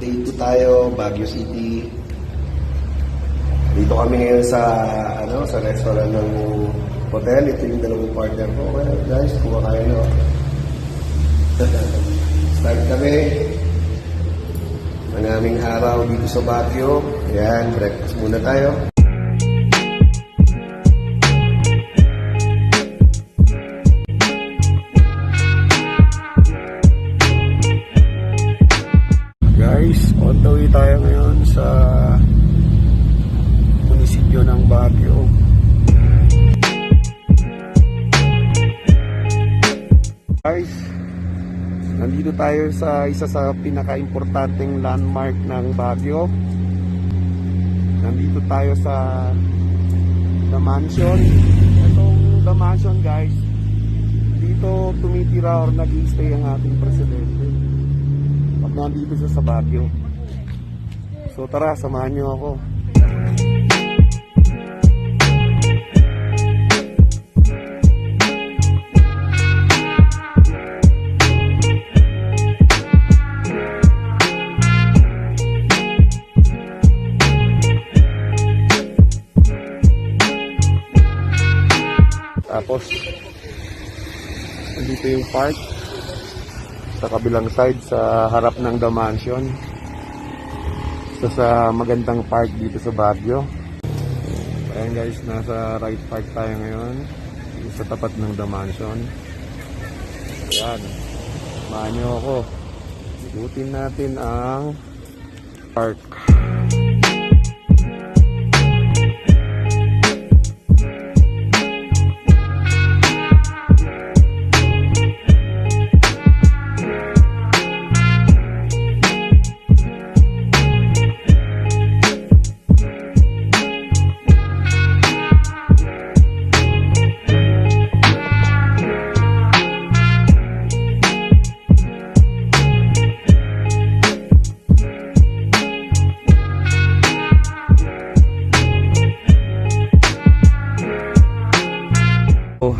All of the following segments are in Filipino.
Day 2 tayo, Baguio City. Dito kami ngayon sa sa restaurant ng hotel. Ito yung dalawang partner ko. Well, guys, kumakain no. Start kami ng aming araw dito sa Baguio. Ayan, breakfast muna tayo. Guys, on the way tayo ngayon sa munisipyo ng Baguio. Guys, nandito tayo sa isa sa pinaka-importanteng landmark ng Baguio. Nandito tayo sa The Mansion. Itong The Mansion, guys, dito tumitira or nag-stay ang ating presidente pag nandito siya sa Baguio. So tara, samahan niyo ako. Tapos dito yung park sa kabilang side sa harap ng The Mansion. Sa magandang park dito sa Baguio. Ayan guys, nasa right park tayo ngayon sa tapat ng The Mansion. Ayan, samahan nyo ako. Ikutin natin ang park.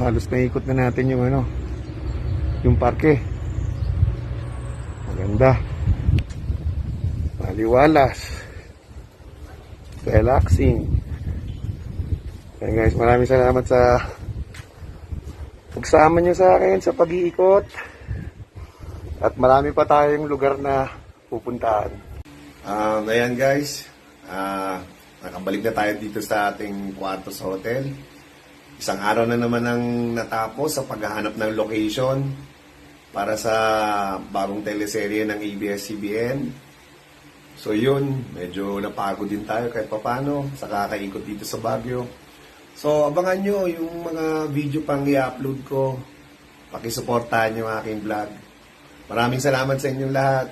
Halos naikot na natin yung yung parke. Maganda, maliwalas, relaxing. Ayan guys, maraming salamat sa pagsama nyo sa akin sa pag-iikot. At marami pa tayong lugar na pupuntahan. Ayan guys, nakabalik na tayo dito sa ating kwarto sa hotel. Isang araw na naman ang natapos sa paghahanap ng location para sa bagong teleserye ng ABS-CBN. So yun, medyo napagod din tayo kahit papano sa kakaikot dito sa Baguio. So abangan nyo yung mga video pang i-upload ko. Pakisuportahan nyo ang aking vlog. Maraming salamat sa inyong lahat.